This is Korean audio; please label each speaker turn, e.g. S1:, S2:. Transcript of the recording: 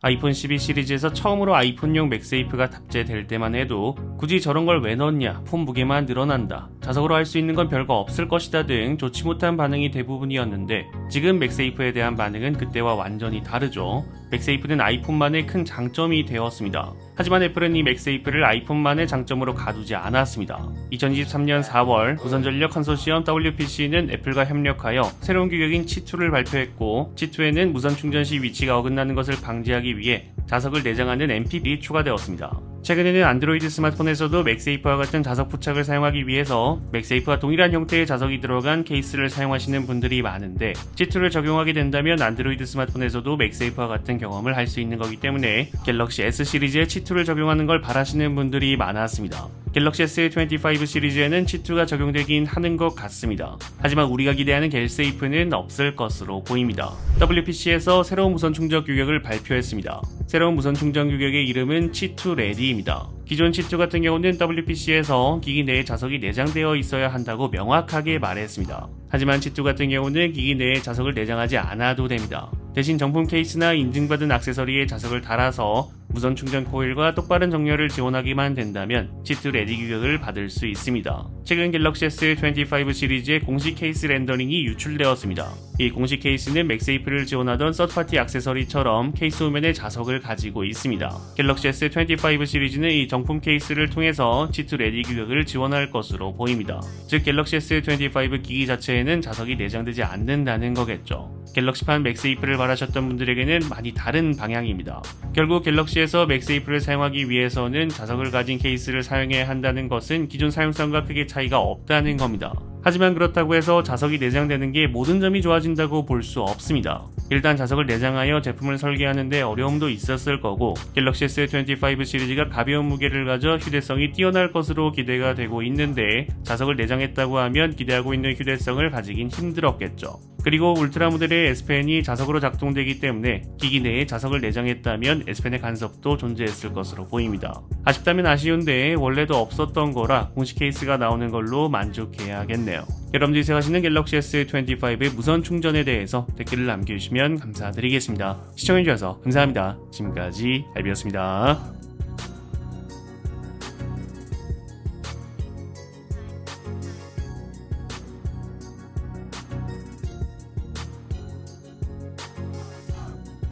S1: 아이폰 12 시리즈에서 처음으로 아이폰용 맥세이프가 탑재될 때만 해도 굳이 저런 걸 왜 넣었냐, 폰 무게만 늘어난다, 자석으로 할 수 있는 건 별거 없을 것이다 등 좋지 못한 반응이 대부분이었는데, 지금 맥세이프에 대한 반응은 그때와 완전히 다르죠. 맥세이프는 아이폰만의 큰 장점이 되었습니다. 하지만 애플은 이 맥세이프를 아이폰만의 장점으로 가두지 않았습니다. 2023년 4월 무선전력 컨소시엄 WPC는 애플과 협력하여 새로운 규격인 C2를 발표했고, C2에는 무선 충전 시 위치가 어긋나는 것을 방지하기 위해 자석을 내장하는 MPP이 추가되었습니다. 최근에는 안드로이드 스마트폰에서도 맥세이프와 같은 자석 부착을 사용하기 위해서 맥세이프와 동일한 형태의 자석이 들어간 케이스를 사용하시는 분들이 많은데, C2를 적용하게 된다면 안드로이드 스마트폰에서도 맥세이프와 같은 경험을 할 수 있는 거기 때문에 갤럭시 S 시리즈에 C2를 적용하는 걸 바라시는 분들이 많았습니다. 갤럭시 S25 시리즈에는 C2가 적용되긴 하는 것 같습니다. 하지만 우리가 기대하는 갤세이프는 없을 것으로 보입니다. WPC에서 새로운 무선 충전 규격을 발표했습니다. 새로운 무선 충전 규격의 이름은 C2 레디입니다. 기존 C2 같은 경우는 WPC에서 기기 내에 자석이 내장되어 있어야 한다고 명확하게 말했습니다. 하지만 C2 같은 경우는 기기 내에 자석을 내장하지 않아도 됩니다. 대신 정품 케이스나 인증받은 액세서리에 자석을 달아서 무선 충전 코일과 똑바른 정렬을 지원하기만 된다면 C2 레디 규격을 받을 수 있습니다. 최근 갤럭시 S25 시리즈의 공식 케이스 렌더링이 유출되었습니다. 이 공식 케이스는 맥세이프를 지원하던 서드파티 액세서리처럼 케이스 후면에 자석을 가지고 있습니다. 갤럭시 S25 시리즈는 이 정품 케이스를 통해서 C2 레디 규격을 지원할 것으로 보입니다. 즉 갤럭시 S25 기기 자체에는 자석이 내장되지 않는다는 거겠죠. 갤럭시판 맥세이프를 바라셨던 분들에게는 많이 다른 방향입니다. 결국 갤럭시에서 맥세이프를 사용하기 위해서는 자석을 가진 케이스를 사용해야 한다는 것은 기존 사용성과 크게 차이가 없다는 겁니다. 하지만 그렇다고 해서 자석이 내장되는 게 모든 점이 좋아진다고 볼 수 없습니다. 일단 자석을 내장하여 제품을 설계하는데 어려움도 있었을 거고, 갤럭시 S25 시리즈가 가벼운 무게를 가져 휴대성이 뛰어날 것으로 기대가 되고 있는데, 자석을 내장했다고 하면 기대하고 있는 휴대성을 가지긴 힘들었겠죠. 그리고 울트라 모델의 S펜이 자석으로 작동되기 때문에 기기 내에 자석을 내장했다면 S펜의 간섭도 존재했을 것으로 보입니다. 아쉽다면 아쉬운데 원래도 없었던 거라 공식 케이스가 나오는 걸로 만족해야겠네요. 여러분들이 생각하시는 갤럭시 S25의 무선 충전에 대해서 댓글을 남겨주시면 감사드리겠습니다. 시청해주셔서 감사합니다. 지금까지 알비였습니다.